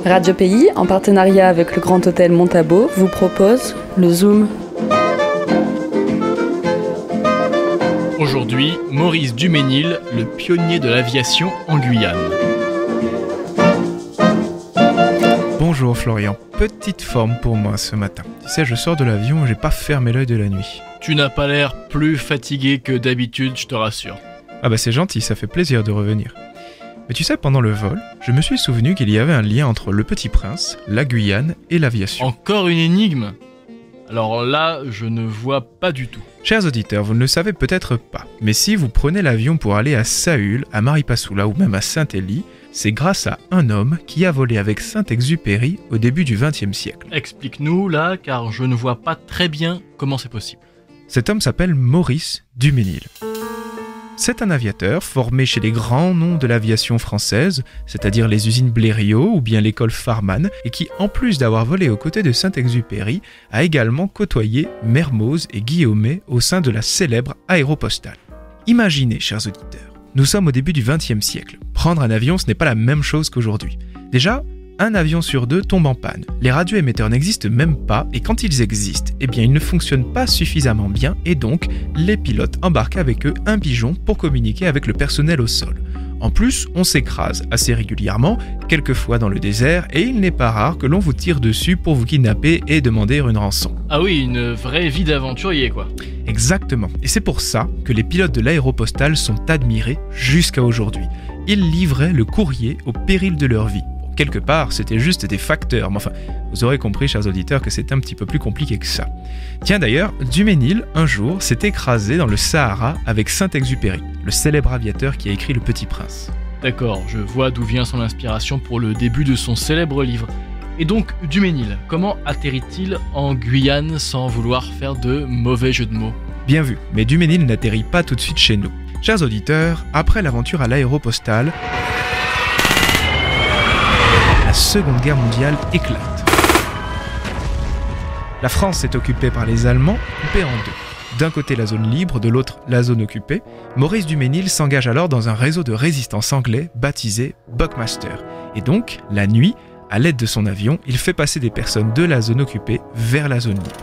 Radio Pays, en partenariat avec le Grand Hôtel Montabo, vous propose le Zoom. Aujourd'hui, Maurice Duménil, le pionnier de l'aviation en Guyane. Bonjour Florian, petite forme pour moi ce matin. Tu sais, je sors de l'avion et j'ai pas fermé l'œil de la nuit. Tu n'as pas l'air plus fatigué que d'habitude, je te rassure. Ah bah c'est gentil, ça fait plaisir de revenir. Mais tu sais, pendant le vol, je me suis souvenu qu'il y avait un lien entre le Petit Prince, la Guyane et l'aviation. Encore une énigme ? Alors là, je ne vois pas du tout. Chers auditeurs, vous ne le savez peut-être pas, mais si vous prenez l'avion pour aller à Saül, à Maripasoula ou même à Saint-Élie, c'est grâce à un homme qui a volé avec Saint-Exupéry au début du XXe siècle. Explique-nous là, car je ne vois pas très bien comment c'est possible. Cet homme s'appelle Maurice Duménil. C'est un aviateur formé chez les grands noms de l'aviation française, c'est-à-dire les usines Blériot ou bien l'école Farman, et qui, en plus d'avoir volé aux côtés de Saint-Exupéry, a également côtoyé Mermoz et Guillaumet au sein de la célèbre Aéropostale. Imaginez, chers auditeurs, nous sommes au début du XXe siècle. Prendre un avion, ce n'est pas la même chose qu'aujourd'hui. Déjà, un avion sur deux tombe en panne. Les radioémetteurs n'existent même pas et quand ils existent, eh bien ils ne fonctionnent pas suffisamment bien et donc les pilotes embarquent avec eux un pigeon pour communiquer avec le personnel au sol. En plus, on s'écrase assez régulièrement, quelquefois dans le désert, et il n'est pas rare que l'on vous tire dessus pour vous kidnapper et demander une rançon. Ah oui, une vraie vie d'aventurier quoi. Exactement, et c'est pour ça que les pilotes de l'aéropostale sont admirés jusqu'à aujourd'hui. Ils livraient le courrier au péril de leur vie. Quelque part, c'était juste des facteurs, mais enfin, vous aurez compris, chers auditeurs, que c'est un petit peu plus compliqué que ça. Tiens d'ailleurs, Duménil, un jour, s'est écrasé dans le Sahara avec Saint-Exupéry, le célèbre aviateur qui a écrit Le Petit Prince. D'accord, je vois d'où vient son inspiration pour le début de son célèbre livre. Et donc, Duménil, comment atterrit-il en Guyane sans vouloir faire de mauvais jeux de mots ? Bien vu, mais Duménil n'atterrit pas tout de suite chez nous. Chers auditeurs, après l'aventure à l'aéropostale, la Seconde Guerre mondiale éclate. La France est occupée par les Allemands, coupée en deux. D'un côté la zone libre, de l'autre la zone occupée. Maurice Duménil s'engage alors dans un réseau de résistance anglais baptisé Buckmaster. Et donc, la nuit, à l'aide de son avion, il fait passer des personnes de la zone occupée vers la zone libre.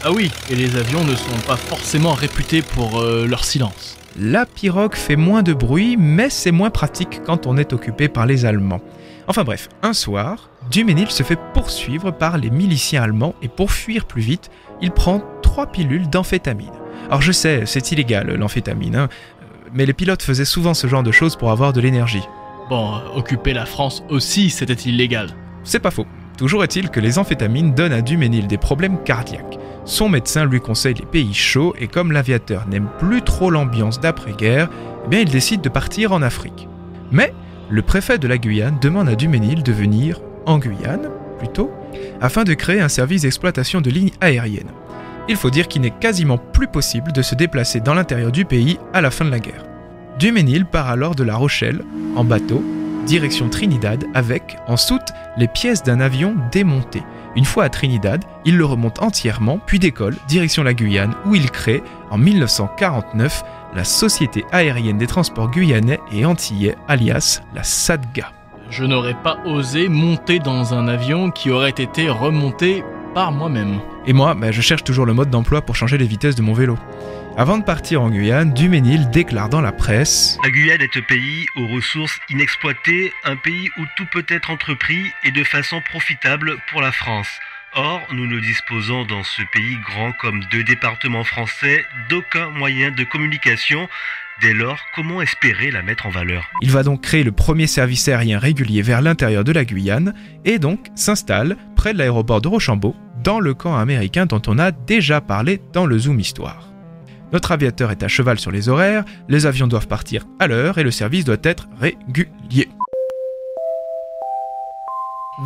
Ah oui, et les avions ne sont pas forcément réputés pour leur silence. La pirogue fait moins de bruit, mais c'est moins pratique quand on est occupé par les Allemands. Enfin bref, un soir, Duménil se fait poursuivre par les miliciens allemands et pour fuir plus vite, il prend 3 pilules d'amphétamine. Alors je sais, c'est illégal l'amphétamine, mais les pilotes faisaient souvent ce genre de choses pour avoir de l'énergie. Bon, occuper la France aussi, c'était illégal. C'est pas faux. Toujours est-il que les amphétamines donnent à Duménil des problèmes cardiaques. Son médecin lui conseille les pays chauds et comme l'aviateur n'aime plus trop l'ambiance d'après-guerre, eh bien il décide de partir en Afrique. Mais le préfet de la Guyane demande à Duménil de venir en Guyane, plutôt, afin de créer un service d'exploitation de lignes aériennes. Il faut dire qu'il n'est quasiment plus possible de se déplacer dans l'intérieur du pays à la fin de la guerre. Duménil part alors de La Rochelle, en bateau, direction Trinidad avec, en soute, les pièces d'un avion démonté. Une fois à Trinidad, il le remonte entièrement, puis décolle, direction la Guyane, où il crée, en 1949, la Société aérienne des transports guyanais et antillais, alias la SATGA. Je n'aurais pas osé monter dans un avion qui aurait été remonté par moi-même. Et moi, je cherche toujours le mode d'emploi pour changer les vitesses de mon vélo. Avant de partir en Guyane, Duménil déclare dans la presse « La Guyane est un pays aux ressources inexploitées, un pays où tout peut être entrepris et de façon profitable pour la France. Or, nous ne disposons dans ce pays grand comme 2 départements français d'aucun moyen de communication. Dès lors, comment espérer la mettre en valeur ?» Il va donc créer le premier service aérien régulier vers l'intérieur de la Guyane et donc s'installe près de l'aéroport de Rochambeau, dans le camp américain dont on a déjà parlé dans le Zoom Histoire. Notre aviateur est à cheval sur les horaires, les avions doivent partir à l'heure et le service doit être régulier.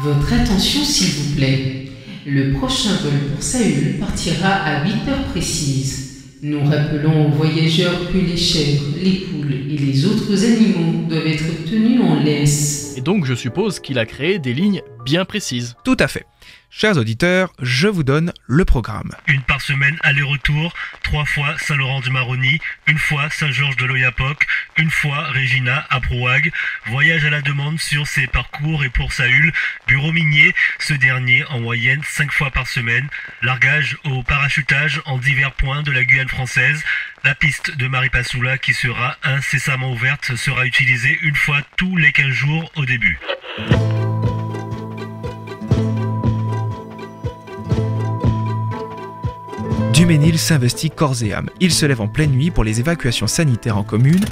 Votre attention s'il vous plaît. Le prochain vol pour Saül partira à 8h précises. Nous rappelons aux voyageurs que les chèvres, les poules et les autres animaux doivent être tenus en laisse. Et donc je suppose qu'il a créé des lignes bien précises. Tout à fait. Chers auditeurs, je vous donne le programme. Une par semaine aller-retour, 3 fois Saint-Laurent-du-Maroni, une fois Saint-Georges de l'Oyapock, une fois Regina à Prouag. Voyage à la demande sur ses parcours et pour Saül, bureau minier, ce dernier en moyenne 5 fois par semaine. Largage au parachutage en divers points de la Guyane française. La piste de Maripasoula qui sera incessamment ouverte sera utilisée une fois tous les 15 jours au début. Duménil s'investit corps et âme. Il se lève en pleine nuit pour les évacuations sanitaires en commune.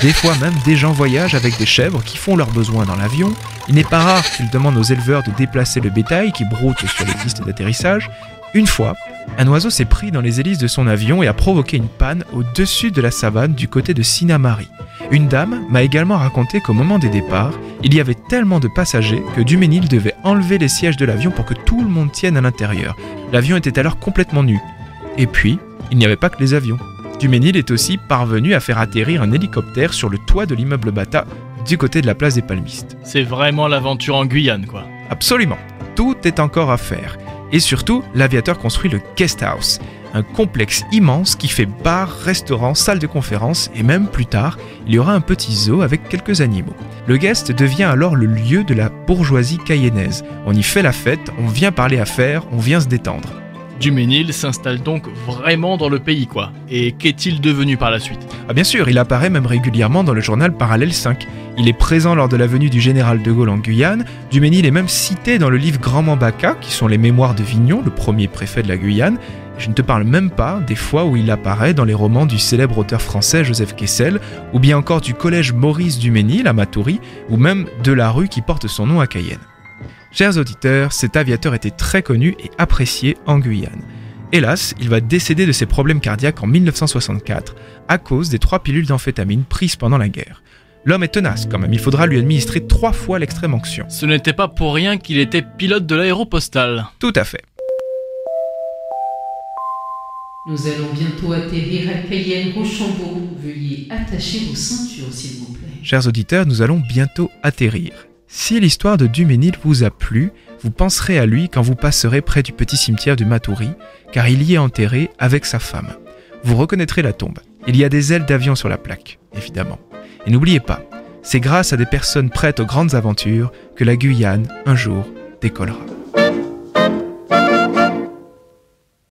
Des fois même, des gens voyagent avec des chèvres qui font leurs besoins dans l'avion. Il n'est pas rare qu'il demande aux éleveurs de déplacer le bétail qui broute sur les pistes d'atterrissage. Une fois, un oiseau s'est pris dans les hélices de son avion et a provoqué une panne au-dessus de la savane du côté de Sinnamary. Une dame m'a également raconté qu'au moment des départs, il y avait tellement de passagers que Duménil devait enlever les sièges de l'avion pour que tout le monde tienne à l'intérieur. L'avion était alors complètement nu. Et puis, il n'y avait pas que les avions. Duménil est aussi parvenu à faire atterrir un hélicoptère sur le toit de l'immeuble Bata du côté de la place des Palmistes. C'est vraiment l'aventure en Guyane, quoi. Absolument, tout est encore à faire. Et surtout, l'aviateur construit le Guest House, un complexe immense qui fait bar, restaurant, salle de conférence et même plus tard, il y aura un petit zoo avec quelques animaux. Le Guest devient alors le lieu de la bourgeoisie cayennaise. On y fait la fête, on vient parler affaires, on vient se détendre. Duménil s'installe donc vraiment dans le pays, quoi. Et qu'est-il devenu par la suite ? Ah bien sûr, il apparaît même régulièrement dans le journal Parallèle 5. Il est présent lors de la venue du général de Gaulle en Guyane. Duménil est même cité dans le livre Grand Mambaka, qui sont les mémoires de Vignon, le premier préfet de la Guyane. Je ne te parle même pas des fois où il apparaît dans les romans du célèbre auteur français Joseph Kessel, ou bien encore du collège Maurice Duménil à Matoury, ou même de la rue qui porte son nom à Cayenne. Chers auditeurs, cet aviateur était très connu et apprécié en Guyane. Hélas, il va décéder de ses problèmes cardiaques en 1964 à cause des 3 pilules d'amphétamine prises pendant la guerre. L'homme est tenace quand même, il faudra lui administrer 3 fois l'extrême onction. Ce n'était pas pour rien qu'il était pilote de l'aéropostale. Tout à fait. Nous allons bientôt atterrir à Cayenne-Rochambeau. Veuillez attacher vos ceintures, s'il vous plaît. Chers auditeurs, nous allons bientôt atterrir. Si l'histoire de Duménil vous a plu, vous penserez à lui quand vous passerez près du petit cimetière de Matoury, car il y est enterré avec sa femme. Vous reconnaîtrez la tombe. Il y a des ailes d'avion sur la plaque, évidemment. Et n'oubliez pas, c'est grâce à des personnes prêtes aux grandes aventures que la Guyane, un jour, décollera.